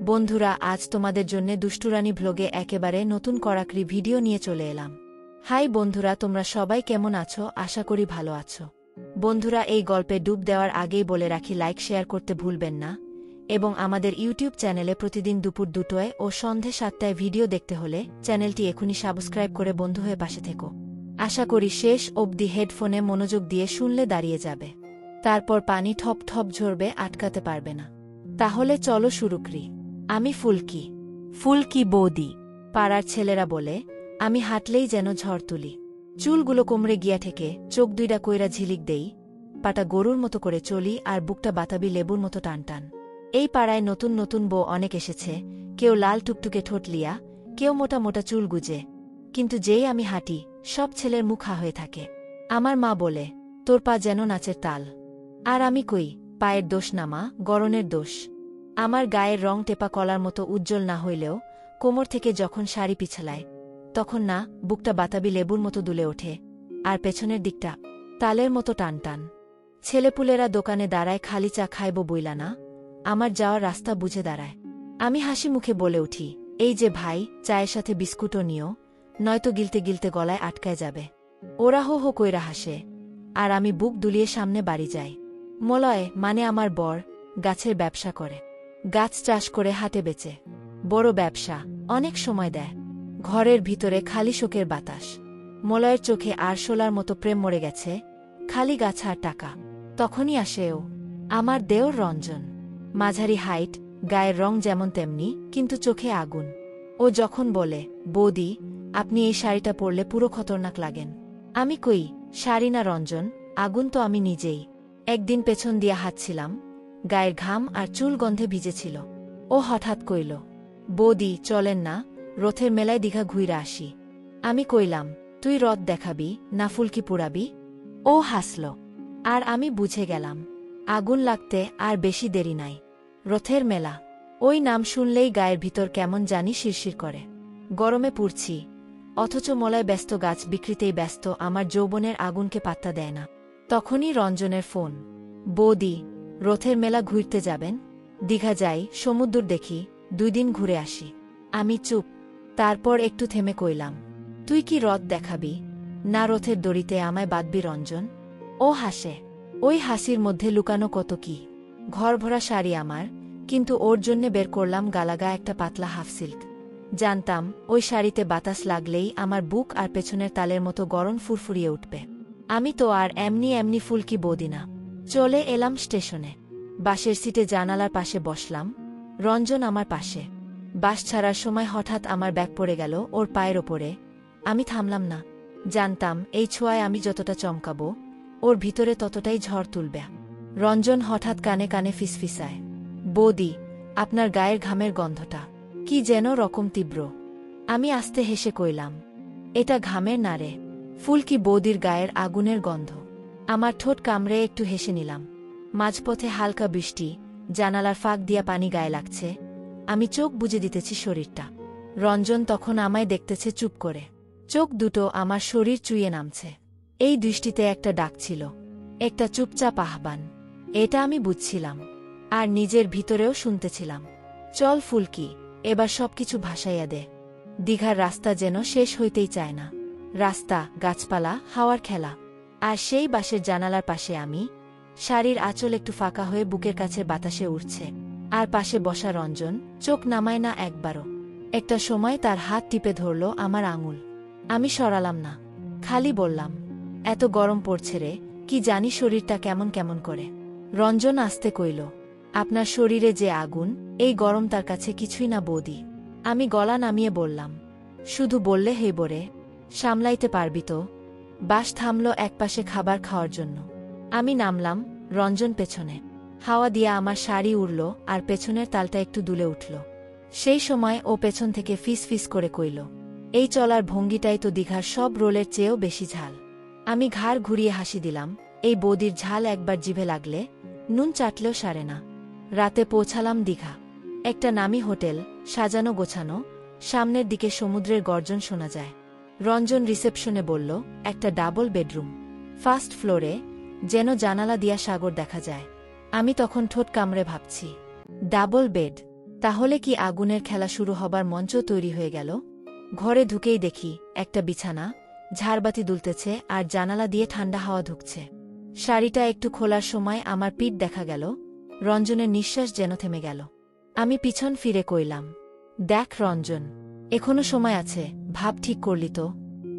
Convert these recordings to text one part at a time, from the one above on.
বন্ধুরা, আজ তোমাদের জন্য দুষ্টুরানী ভ্লগে একেবারে নতুন কড়াকড়ি ভিডিও নিয়ে চলে এলাম। হাই বন্ধুরা, তোমরা সবাই কেমন আছো? আশা করি ভালো আছো। বন্ধুরা, এই গল্পে ডুব দেওয়ার আগেই বলে রাখি, লাইক শেয়ার করতে ভুলবেন না এবং আমাদের ইউটিউব চ্যানেলে প্রতিদিন দুপুর 2টায় ও সন্ধে 7টায় ভিডিও দেখতে হলে চ্যানেলটি এখনই সাবস্ক্রাইব করে বন্ধু হয়ে পাশে থেকো। আশা করি শেষ অবধি হেডফোনে মনোযোগ দিয়ে শুনলে দাঁড়িয়ে যাবে, তারপর পানি ঠপ ঠপ ঝরবে, আটকাতে পারবে না। তাহলে চলো শুরু করি। আমি ফুলকি বৌদি। পাড়ার ছেলেরা বলে আমি হাঁটলেই যেন ঝড় তুলি। চুলগুলো কোমরে গিয়া ঠেকে, চোখ দুইটা কইরা ঝিলিক দেই, পাটা গরুর মতো করে চলি আর বুকটা বাতাবি লেবুর মতো টান টান। এই পাড়ায় নতুন নতুন বউ অনেক এসেছে, কেউ লাল টুকটুকে ঠোঁট লিয়া, কেউ মোটা মোটা চুল গুজে, কিন্তু যেই আমি হাঁটি সব ছেলের মুখ হা হয়ে থাকে। আমার মা বলে, তোর পা যেন নাচের তাল। আর আমি কই, পায়ের দোষ না মা, গরনের দোষ। আমার গায়ের রং টেপা কলার মতো উজ্জ্বল না হইলেও কোমর থেকে যখন শাড়ি পিছলায় তখন না বুকটা বাতাবি লেবুর মতো দুলে ওঠে, আর পেছনের দিকটা তালের মতো টান টান। ছেলেপুলেরা দোকানে দাঁড়ায়, খালি চা খাইব বইলা না, আমার যাওয়ার রাস্তা বুঝে দাঁড়ায়। আমি হাসি মুখে বলে উঠি, এই যে ভাই, চায়ের সাথে বিস্কুটও নিও, নয়তো গিলতে গিলতে গলায় আটকায় যাবে। ওরা হো হো কইরা হাসে, আর আমি বুক দুলিয়ে সামনে বাড়ি যাই। মলয় মানে আমার বর গাছের ব্যবসা করে, গাছ চাষ করে হাটে বেচে। বড় ব্যবসা, অনেক সময় দেয়। ঘরের ভিতরে খালি শোকের বাতাস। মলয়ের চোখে আরশোলার মতো প্রেম মরে গেছে, খালি গাছ আর টাকা। তখনই আসে ও, আমার দেওর রঞ্জন। মাঝারি হাইট, গায়ের রং যেমন তেমনি, কিন্তু চোখে আগুন। ও যখন বলে, বৌদি আপনি এই শাড়িটা পরলে পুরো খতরনাক লাগেন। আমি কই, শাড়ি না রঞ্জন, আগুন তো আমি নিজেই। একদিন পেছন দিয়া হাঁটছিলাম, গায়ের ঘাম আর চুল গন্ধে ভিজেছিল। ও হঠাৎ কইল, বৌদি চলেন না, রথের মেলায় দীঘা ঘুইরা আসি। আমি কইলাম, তুই রথ দেখাবি না ফুলকি পুরাবি? ও হাসল, আর আমি বুঝে গেলাম আগুন লাগতে আর বেশি দেরি নাই। রথের মেলা, ওই নাম শুনলেই গায়ের ভিতর কেমন জানি শিরশির করে। গরমে পুড়ছি, অথচ মলায় ব্যস্ত, গাছ বিক্রিতেই ব্যস্ত, আমার যৌবনের আগুনকে পাত্তা দেয় না। তখনই রঞ্জনের ফোন, বৌদি রথের মেলা ঘুরতে যাবেন? দীঘা যাই, সমুদ্র দেখি, 2 দিন ঘুরে আসি। আমি চুপ, তারপর একটু থেমে কইলাম, তুই কি রথ দেখাবি না রথের দড়িতে আমায় বাঁধবি রঞ্জন? ও হাসে, ওই হাসির মধ্যে লুকানো কত কি। ঘরভরা শাড়ি আমার, কিন্তু ওর জন্যে বের করলাম গালাগা একটা পাতলা হাফ সিল্ক। জানতাম ওই শাড়িতে বাতাস লাগলেই আমার বুক আর পেছনের তালের মতো গরম ফুরফুরিয়ে উঠবে। আমি তো আর এমনি এমনি ফুলকি বৌদি না। চলে এলাম স্টেশনে, বাসের সিটে জানালার পাশে বসলাম, রঞ্জন আমার পাশে। বাস ছাড়ার সময় হঠাৎ আমার ব্যাগ পড়ে গেল ওর পায়ের ওপরে। আমি থামলাম না, জানতাম এই ছোঁয়ায় আমি যতটা চমকাবো ওর ভিতরে ততটাই ঝড় তুলবে। রঞ্জন হঠাৎ কানে কানে ফিসফিসায়, বৌদি আপনার গায়ের ঘামের গন্ধটা কি যেন রকম তীব্র। আমি আস্তে হেসে কইলাম, এটা ঘামের না রে, ফুলকি বৌদির গায়ের আগুনের গন্ধ। আমার ঠোঁট কামড়ে একটু হেসে নিলাম। মাঝপথে হালকা বৃষ্টি, জানালার ফাঁক দিয়া পানি গায়ে লাগছে, আমি চোখ বুজে দিতেছি শরীরটা। রঞ্জন তখন আমায় দেখতেছে চুপ করে, চোখ দুটো আমার শরীর চুইয়ে নামছে। এই দৃষ্টিতে একটা ডাক ছিল, একটা চুপচাপ আহ্বান। এটা আমি বুঝছিলাম, আর নিজের ভিতরেও শুনতেছিলাম। চল ফুলকি, এবার সবকিছু ভাসাইয়া দে। দীঘার রাস্তা যেন শেষ হইতেই চায় না। রাস্তা, গাছপালা, হাওয়ার খেলা, আর সেই বাসের জানালার পাশে আমি, শাড়ির আঁচল একটু ফাঁকা হয়ে বুকের কাছে বাতাসে উঠছে, আর পাশে বসা রঞ্জন চোখ নামায় না একবারও। একটা সময় তার হাত টিপে ধরল আমার আঙুল। আমি সরালাম না, খালি বললাম, এত গরম পড়ছে রে, কি জানি শরীরটা কেমন কেমন করে। রঞ্জন আস্তে কইল, আপনার শরীরে যে আগুন, এই গরম তার কাছে কিছুই না বৌদি। আমি গলা নামিয়ে বললাম, শুধু বললে হেবরে, সামলাইতে পারবি তো? বাস থামল একপাশে খাবার খাওয়ার জন্য। আমি নামলাম, রঞ্জন পেছনে। হাওয়া দিয়া আমার শাড়ি উড়ল আর পেছনের তালটা একটু দুলে উঠল। সেই সময় ও পেছন থেকে ফিস ফিস করে কইল, এই চলার ভঙ্গিটাই তো দীঘার সব রোলের চেয়েও বেশি ঝাল। আমি ঘাড় ঘুরিয়ে হাসি দিলাম, এই বৌদির ঝাল একবার জিভে লাগলে নুন চাটলেও সারে না। রাতে পৌঁছালাম দীঘা। একটা নামি হোটেল, সাজানো গোছানো, সামনের দিকে সমুদ্রের গর্জন শোনা যায়। রঞ্জন রিসেপশনে বলল, একটা ডাবল বেডরুম, ফার্স্ট ফ্লোরে, যেন জানালা দিয়া সাগর দেখা যায়। আমি তখন ঠোঁট কামড়ে ভাবছি, ডাবল বেড, তাহলে কি আগুনের খেলা শুরু হবার মঞ্চ তৈরি হয়ে গেল? ঘরে ঢুকেই দেখি একটা বিছানা, ঝাড়বাতি দুলতেছে আর জানালা দিয়ে ঠান্ডা হাওয়া ঢুকছে। শাড়িটা একটু খোলার সময় আমার পিঠ দেখা গেল। রঞ্জনের নিঃশ্বাস যেন থেমে গেল। আমি পিছন ফিরে কইলাম, দেখ রঞ্জন, এখনো সময় আছে, ভাব ঠিক করলি তো?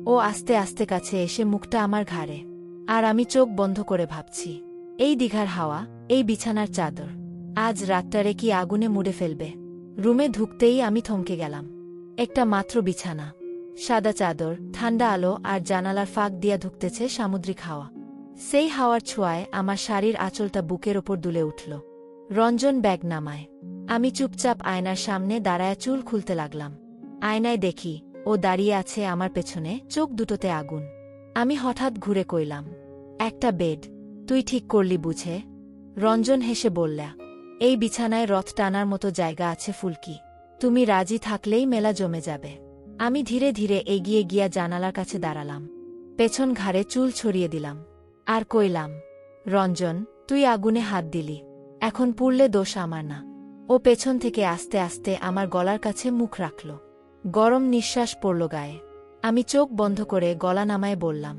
ও আস্তে আস্তে কাছে এসে মুখটা আমার ঘাড়ে। আর আমি চোখ বন্ধ করে ভাবছি, এই দিঘার হাওয়া, এই বিছানার চাদর, আজ রাতটারে কি আগুনে মুড়ে ফেলবে? রুমে ঢুকতেই আমি থমকে গেলাম। একটা মাত্র বিছানা, সাদা চাদর, ঠান্ডা আলো আর জানালার ফাঁক দিয়া ঢুকতেছে সামুদ্রিক হাওয়া। সেই হাওয়ার ছোঁয়ায় আমার শাড়ির আঁচলটা বুকের ওপর দুলে উঠল। রঞ্জন ব্যাগ নামায়। আমি চুপচাপ আয়নার সামনে দাঁড়ায় চুল খুলতে লাগলাম। আয়নায় দেখি ও দাঁড়িয়ে আছে আমার পেছনে, চোখ দুটোতে আগুন। আমি হঠাৎ ঘুরে কইলাম, একটা বেড, তুই ঠিক করলি বুঝে? রঞ্জন হেসে বললা, এই বিছানায় রথ টানার মতো জায়গা আছে ফুলকি, তুমি রাজি থাকলেই মেলা জমে যাবে। আমি ধীরে ধীরে এগিয়ে গিয়া জানালার কাছে দাঁড়ালাম। পেছন ঘাড়ে চুল ছড়িয়ে দিলাম। আর কইলাম, রঞ্জন, তুই আগুনে হাত দিলি, এখন পুড়লে দোষ আমার না। ও পেছন থেকে আস্তে আস্তে আমার গলার কাছে মুখ রাখল। গরম নিঃশ্বাস পড়ল গায়ে। আমি চোখ বন্ধ করে গলা নামায় বললাম,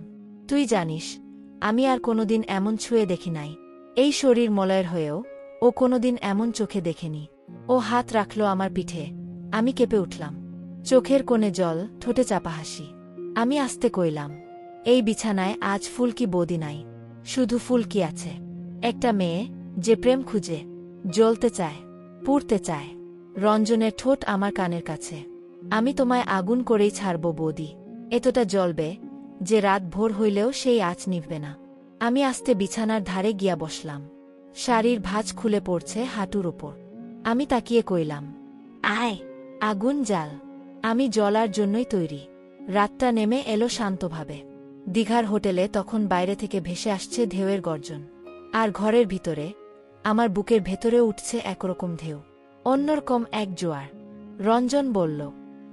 তুই জানিস, আমি আর কোনোদিন এমন ছুঁয়ে দেখি নাই। এই শরীর মলয়ের হয়েও ও কোনোদিন এমন চোখে দেখেনি। ও হাত রাখল আমার পিঠে। আমি কেঁপে উঠলাম। চোখের কোণে জল, ঠোঁটে চাপা হাসি। আমি আস্তে কইলাম, এই বিছানায় আজ ফুলকি বৌদি নাই, শুধু ফুলকি আছে। একটা মেয়ে যে প্রেম খুঁজে, জ্বলতে চায়, পুড়তে চায়। রঞ্জনের ঠোঁট আমার কানের কাছে। আমি তোমায় আগুন করেই ছাড়ব বৌদি, এতটা জ্বলবে যে রাত ভোর হইলেও সেই আঁচ নিভবে না। আমি আস্তে বিছানার ধারে গিয়া বসলাম। শাড়ির ভাঁজ খুলে পড়ছে হাঁটুর ওপর। আমি তাকিয়ে কইলাম, আয়, আগুন জ্বাল, আমি জ্বলার জন্যই তৈরি। রাতটা নেমে এলো শান্তভাবে। দিঘার হোটেলে তখন বাইরে থেকে ভেসে আসছে ঢেউয়ের গর্জন। আর ঘরের ভিতরে, আমার বুকের ভেতরে উঠছে একরকম ঢেউ, অন্যরকম এক জোয়ার। রঞ্জন বলল,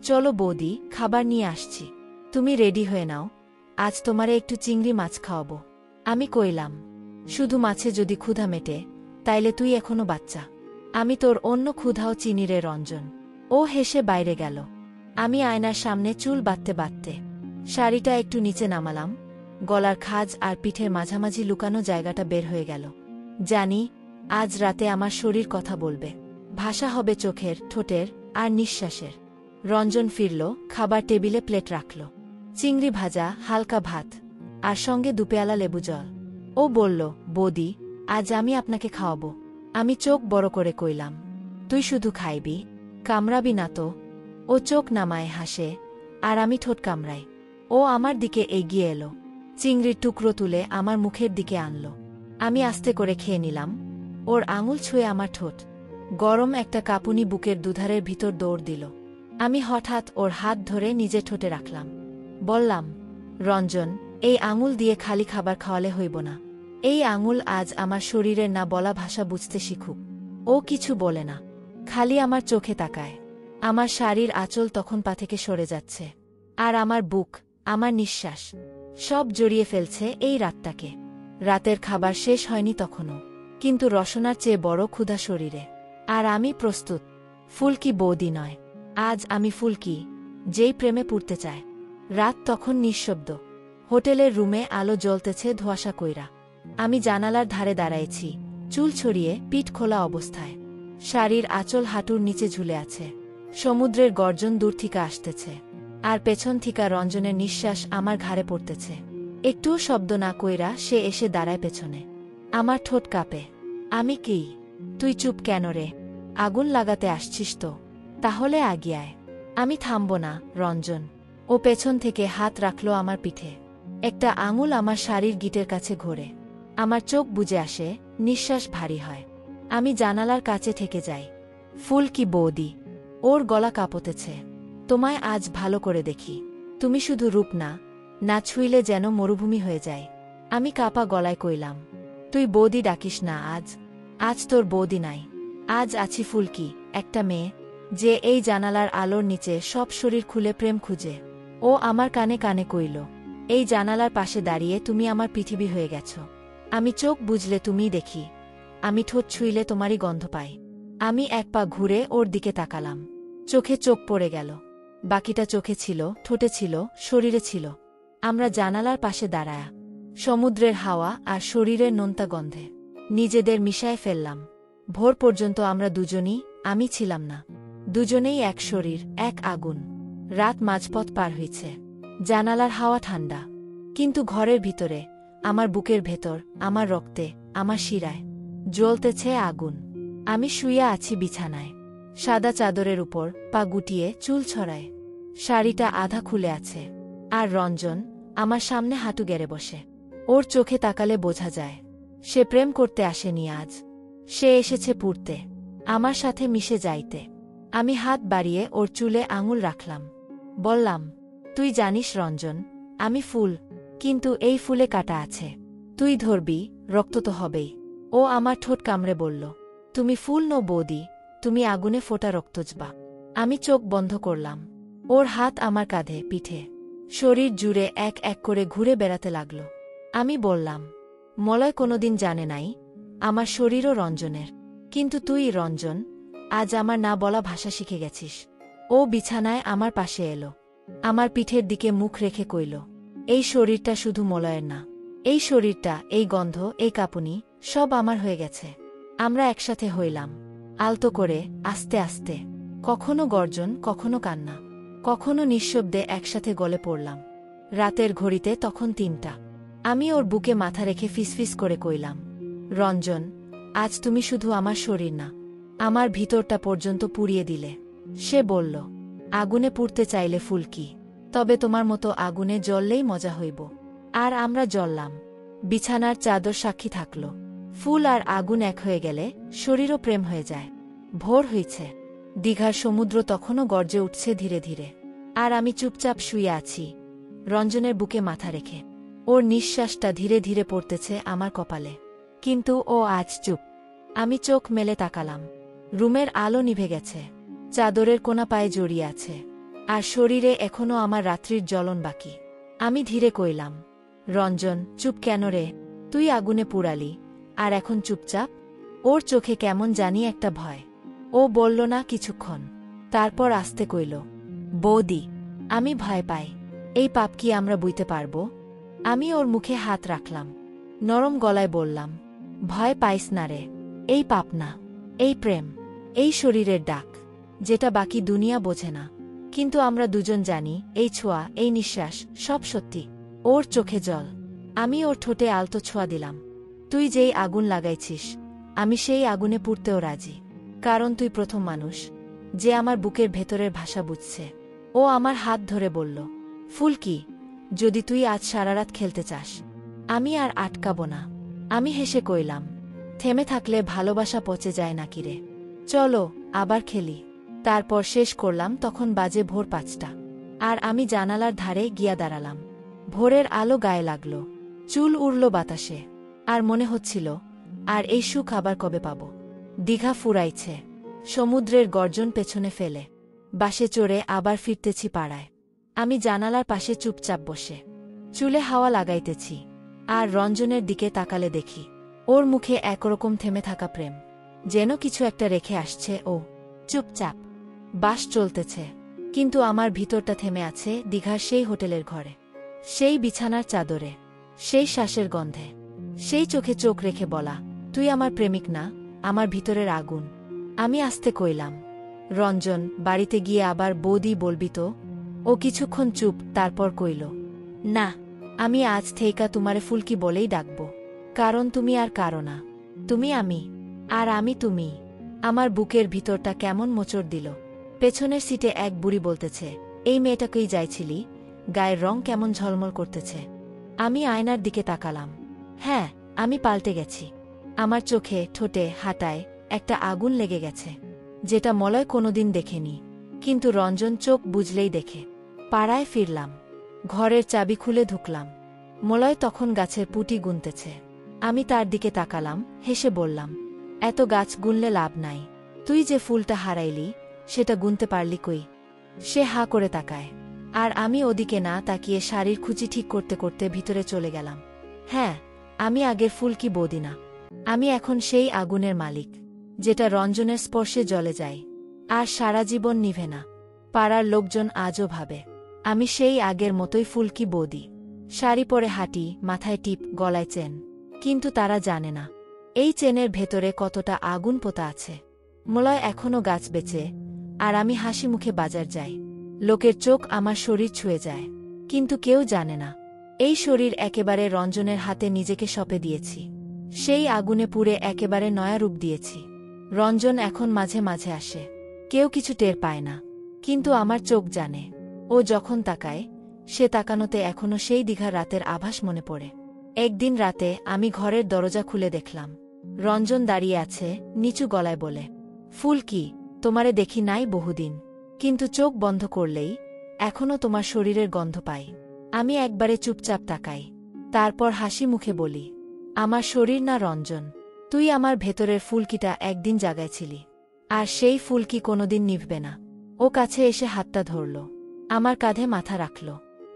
চলো বৌদি, খাবার নিয়ে আসছি, তুমি রেডি হয়ে নাও, আজ তোমারে একটু চিংড়ি মাছ খাওয়াবো। আমি কইলাম, শুধু মাছে যদি ক্ষুধা মেটে, তাইলে তুই এখনো বাচ্চা, আমি তোর অন্য ক্ষুধাও চিনি রে রঞ্জন। ও হেসে বাইরে গেল। আমি আয়নার সামনে চুল বাঁধতে বাঁধতে শাড়িটা একটু নিচে নামালাম। গলার খাজ আর পিঠের মাঝামাঝি লুকানো জায়গাটা বের হয়ে গেল। জানি, আজ রাতে আমার শরীর কথা বলবে, ভাষা হবে চোখের, ঠোঁটের আর নিঃশ্বাসের। রঞ্জন ফিরল, খাবার টেবিলে প্লেট রাখল, চিংড়ি ভাজা, হালকা ভাত আর সঙ্গে দুপেয়ালা লেবু জল। ও বলল, বৌদি, আজ আমি আপনাকে খাওয়াবো। আমি চোখ বড় করে কইলাম, তুই শুধু খাইবি, কামড়াবি না তো? ও চোখ নামায় হাসে, আর আমি ঠোঁট কামড়াই। ও আমার দিকে এগিয়ে এলো, চিংড়ির টুকরো তুলে আমার মুখের দিকে আনল। আমি আস্তে করে খেয়ে নিলাম। ওর আঙুল ছুঁয়ে আমার ঠোঁট। গরম একটা কাঁপুনি বুকের দুধারের ভিতর দৌড় দিল। আমি হঠাৎ ওর হাত ধরে নিজে ঠোঁটে রাখলাম। বললাম, রঞ্জন, এই আঙুল দিয়ে খালি খাবার খাওয়ালে হইব না। এই আঙুল আজ আমার শরীরের না বলা ভাষা বুঝতে শিখুক। ও কিছু বলে না, খালি আমার চোখে তাকায়। আমার শাড়ির আঁচল তখন পা থেকে সরে যাচ্ছে। আর আমার বুক, আমার নিঃশ্বাস, সব জড়িয়ে ফেলছে এই রাতটাকে। রাতের খাবার শেষ হয়নি তখনও, কিন্তু রসনার চেয়ে বড় ক্ষুধা শরীরে। আর আমি প্রস্তুত। ফুলকি বৌদি নয়, আজ আমি ফুলকি, যেই প্রেমে পুড়তে চায়। রাত তখন নিঃশব্দ। হোটেলের রুমে আলো জ্বলতেছে ধোঁয়াশা কইরা। আমি জানালার ধারে দাঁড়াইছি, চুল ছড়িয়ে, পিঠ খোলা অবস্থায়। শাড়ির আঁচল হাঁটুর নিচে ঝুলে আছে। সমুদ্রের গর্জন দূর থেকে আসতেছে। আর পেছন থিকা রঞ্জনের নিঃশ্বাস আমার ঘাড়ে পড়তেছে। একটুও শব্দ না কইরা সে এসে দাঁড়ায় পেছনে। আমার ঠোঁট কাঁপে। আমি কি? তুই চুপ কেন রে? আগুন লাগাতে আসছিস তো? তাহলে আগিয়ায়। আমি থামব না, রঞ্জন। ও পেছন থেকে হাত রাখল আমার পিঠে। একটা আঙুল আমার শাড়ির গিটের কাছে ঘোরে। আমার চোখ বুজে আসে, নিঃশ্বাস ভারী হয়। আমি জানালার কাছে থেকে যাই। ফুলকি বৌদি, ওর গলা কাঁপতেছে। তোমায় আজ ভালো করে দেখি। তুমি শুধু রূপ না, না ছুঁইলে যেন মরুভূমি হয়ে যায়। আমি কাঁপা গলায় কইলাম, তুই বৌদি ডাকিস না আজ। আজ তোর বৌদি নাই, আজ আছি ফুলকি, একটা মেয়ে, যে এই জানালার আলোর নিচে সব শরীর খুলে প্রেম খুঁজে। ও আমার কানে কানে কইল, এই জানালার পাশে দাঁড়িয়ে তুমি আমার পৃথিবী হয়ে গেছ। আমি চোখ বুঝলে তুমিই দেখি, আমি ঠোঁট ছুঁইলে তোমারই গন্ধ পাই। আমি এক পা ঘুরে ওর দিকে তাকালাম। চোখে চোখ পড়ে গেল। বাকিটা চোখে ছিল, ঠোঁটে ছিল, শরীরে ছিল। আমরা জানালার পাশে দাঁড়ায়া, সমুদ্রের হাওয়া আর শরীরের নোনতা গন্ধে নিজেদের মিশায় ফেললাম। ভোর পর্যন্ত আমরা দুজনই, আমি ছিলাম না। দুজনেই এক শরীর, এক আগুন। রাত মাঝপথ পার হয়েছে। জানালার হাওয়া ঠান্ডা, কিন্তু ঘরের ভিতরে, আমার বুকের ভেতর, আমার রক্তে, আমার শিরায় জ্বলতেছে আগুন। আমি শুইয়া আছি বিছানায়, সাদা চাদরের উপর, পা গুটিয়ে, চুল ছড়ায়। শাড়িটা আধা খুলে আছে। আর রঞ্জন আমার সামনে হাঁটু গেড়ে বসে। ওর চোখে তাকালে বোঝা যায় সে প্রেম করতে আসেনি আজ। সে এসেছে পুড়তে, আমার সাথে মিশে যাইতে। আমি হাত বাড়িয়ে ওর চুলে আঙুল রাখলাম। বললাম, তুই জানিস রঞ্জন, আমি ফুল, কিন্তু এই ফুলে কাঁটা আছে। তুই ধরবি, রক্ত তো হবেই। ও আমার ঠোঁট কামড়ে বলল, তুমি ফুল নো বৌদি, তুমি আগুনে ফোটা রক্তজবা। আমি চোখ বন্ধ করলাম। ওর হাত আমার কাঁধে, পিঠে, শরীর জুড়ে এক এক করে ঘুরে বেড়াতে লাগল। আমি বললাম, মলয় কোনোদিন জানে নাই আমার শরীরও রঞ্জনের। কিন্তু তুই রঞ্জন, আজ আমার না বলা ভাষা শিখে গেছিস। ও বিছানায় আমার পাশে এলো, আমার পিঠের দিকে মুখ রেখে কইল, এই শরীরটা শুধু মলয়ের না। এই শরীরটা, এই গন্ধ, এই কাঁপুনি, সব আমার হয়ে গেছে। আমরা একসাথে হইলাম, আলতো করে, আস্তে আস্তে, কখনো গর্জন, কখনো কান্না, কখনো নিঃশব্দে একসাথে গলে পড়লাম। রাতের ঘড়িতে তখন ৩টা। আমি ওর বুকে মাথা রেখে ফিসফিস করে কইলাম, রঞ্জন, আজ তুমি শুধু আমার শরীর না, আমার ভিতরটা পর্যন্ত পুড়িয়ে দিলে। সে বলল, আগুনে পুড়তে চাইলে ফুলকি, তবে তোমার মতো আগুনে জ্বললেই মজা হইব। আর আমরা জ্বললাম। বিছানার চাদর সাক্ষী থাকল। ফুল আর আগুন এক হয়ে গেলে শরীরও প্রেম হয়ে যায়। ভোর হইছে। দীঘার সমুদ্র তখনও গর্জে উঠছে ধীরে ধীরে। আর আমি চুপচাপ শুয়ে আছি, রঞ্জনের বুকে মাথা রেখে। ওর নিঃশ্বাসটা ধীরে ধীরে পড়তেছে আমার কপালে। কিন্তু ও আজ চুপ। আমি চোখ মেলে তাকালাম। রুমের আলো নিভে গেছে। চাদরের কোনা পায়ে জড়িয়ে আছে। আর শরীরে এখনো আমার রাত্রির জ্বলন বাকি। আমি ধীরে কইলাম, রঞ্জন, চুপ কেন রে? তুই আগুনে পুড়ালি, আর এখন চুপচাপ? ওর চোখে কেমন জানি একটা ভয়। ও বলল না কিছুক্ষণ। তারপর আস্তে কইল, বৌদি, আমি ভয় পাই। এই পাপ কি আমরা বুঝতে পারব? আমি ওর মুখে হাত রাখলাম। নরম গলায় বললাম, ভয় পাইস না রে। এই পাপ না, এই প্রেম, এই শরীরের ডাক, যেটা বাকি দুনিয়া বোঝে না। কিন্তু আমরা দুজন জানি, এই ছোঁয়া, এই নিঃশ্বাস, সব সত্যি। ওর চোখে জল। আমি ওর ঠোঁটে আলতো ছোঁয়া দিলাম। তুই যেই আগুন লাগাইছিস, আমি সেই আগুনে পুড়তেও রাজি। কারণ তুই প্রথম মানুষ যে আমার বুকের ভেতরের ভাষা বুঝছে। ও আমার হাত ধরে বলল, ফুলকি, যদি তুই আজ সারারাত খেলতে চাস, আমি আর আটকাবো না। আমি হেসে কইলাম, থেমে থাকলে ভালোবাসা পচে যায় নাকি রে? চলো আবার খেলি। তারপর শেষ করলাম তখন বাজে ভোর ৫টা। আর আমি জানালার ধারে গিয়া দাঁড়ালাম। ভোরের আলো গায়ে লাগল, চুল উড়ল বাতাসে। আর মনে হচ্ছিল, আর এই সুখ আবার কবে পাব? দীঘা ফুরাইছে, সমুদ্রের গর্জন পেছনে ফেলে বাসে চড়ে আবার ফিরতেছি পাড়ায়। আমি জানালার পাশে চুপচাপ বসে চুলে হাওয়া লাগাইতেছি। আর রঞ্জনের দিকে তাকালে দেখি, ওর মুখে একরকম থেমে থাকা প্রেম, যেন কিছু একটা রেখে আসছে ও। চুপচাপ বাস চলতেছে, কিন্তু আমার ভিতরটা থেমে আছে দীঘার সেই হোটেলের ঘরে, সেই বিছানার চাদরে, সেই শ্বাসের গন্ধে, সেই চোখে চোখ রেখে বলা, তুই আমার প্রেমিক না, আমার ভিতরের আগুন। আমি আস্তে কইলাম, রঞ্জন, বাড়িতে গিয়ে আবার বৌদি বলবি তো? ও কিছুক্ষণ চুপ, তারপর কইল, না, আমি আজ থেইকা তোমারে ফুলকি বলেই ডাকব। কারণ তুমি আর কারো না, তুমি আমি, আর আমি তুমি। আমার বুকের ভিতরটা কেমন মোচড় দিল। পেছনের সিটে এক বুড়ি বলতেছে, এই মেয়েটাকেই যাইছিলি? গায়ের রং কেমন ঝলমল করতেছে। আমি আয়নার দিকে তাকালাম। হ্যাঁ, আমি পাল্টে গেছি। আমার চোখে, ঠোঁটে, হাঁটায় একটা আগুন লেগে গেছে, যেটা মলয় কোনোদিন দেখেনি। কিন্তু রঞ্জন চোখ বুঝলেই দেখে। পাড়ায় ফিরলাম, ঘরের চাবি খুলে ঢুকলাম। মলয় তখন গাছের পুঁটি গুনতেছে। আমি তার দিকে তাকালাম, হেসে বললাম, এত গাছ গুনলে লাভ নাই। তুই যে ফুলটা হারাইলি, সেটা গুনতে পারলি কই? সে হা করে তাকায়। আর আমি ওদিকে না তাকিয়ে শাড়ির খুঁচি ঠিক করতে করতে ভিতরে চলে গেলাম। হ্যাঁ, আমি আগের ফুলকি বৌদি না, আমি এখন সেই আগুনের মালিক। যেটা রঞ্জনের স্পর্শে জ্বলে যায় আর সারা জীবন নিভে না। পাড়ার লোকজন আজও ভাবে আমি সেই আগের মতোই ফুলকি বৌদি, শাড়ি পরে হাঁটি, মাথায় টিপ, গলায় চেন। কিন্তু তারা জানে না এই চেনের ভেতরে কতটা আগুন পোতা আছে। মলয় এখনও গাছ বেচে, আর আমি হাসি মুখে বাজার যাই। লোকের চোখ আমার শরীর ছুঁয়ে যায়, কিন্তু কেউ জানে না এই শরীর একেবারে রঞ্জনের হাতে নিজেকে সঁপে দিয়েছি। সেই আগুনে পুড়ে একেবারে নয়া রূপ দিয়েছি। রঞ্জন এখন মাঝে মাঝে আসে, কেউ কিছু টের পায় না, কিন্তু আমার চোখ জানে। ও যখন তাকায়, সে তাকানোতে এখনো সেই দীঘার রাতের আভাস মনে পড়ে। একদিন রাতে আমি ঘরের দরজা খুলে দেখলাম রঞ্জন দাঁড়িয়ে আছে, নিচু গলায় বলে, ফুলকি, তোমারে দেখি নাই বহুদিন, কিন্তু চোখ বন্ধ করলেই এখনও তোমার শরীরের গন্ধ পাই। আমি একবারে চুপচাপ তাকাই, তারপর হাসি মুখে বলি, আমার শরীর না রঞ্জন, তুই আমার ভেতরের ফুলকিটা একদিন জাগাইছিলি, আর সেই ফুলকি কোনোদিন নিভবে না। ও কাছে এসে হাতটা ধরল, আমার কাঁধে মাথা রাখল।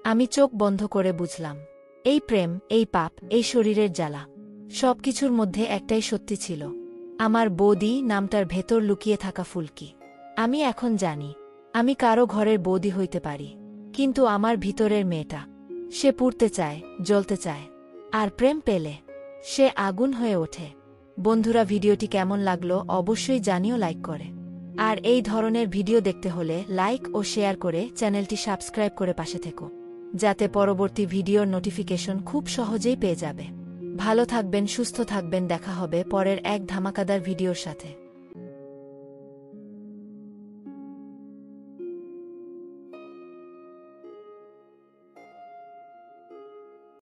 আমি চোখ বন্ধ করে বুঝলাম এই প্রেম, এই পাপ, এই শরীরের জ্বালা, সবকিছুর মধ্যে একটাই সত্যি ছিল, আমার বৌদি নামটার ভেতর লুকিয়ে থাকা ফুলকি। আমি এখন জানি আমি কারো ঘরের বৌদি হইতে পারি, কিন্তু আমার ভিতরের মেয়েটা, সে পুড়তে চায়, জ্বলতে চায়, আর প্রেম পেলে সে আগুন হয়ে ওঠে। বন্ধুরা, ভিডিওটি কেমন লাগলো অবশ্যই জানিও লাইক করে। আর এই ধরনের ভিডিও দেখতে হলে লাইক ও শেয়ার করে চ্যানেলটি সাবস্ক্রাইব করে পাশে থেকো, যাতে পরবর্তী ভিডিওর নোটিফিকেশন খুব সহজেই পেয়ে যাবে। ভালো থাকবেন, সুস্থ থাকবেন, দেখা হবে পরের এক ধামাকাদার ভিডিওর সাথে।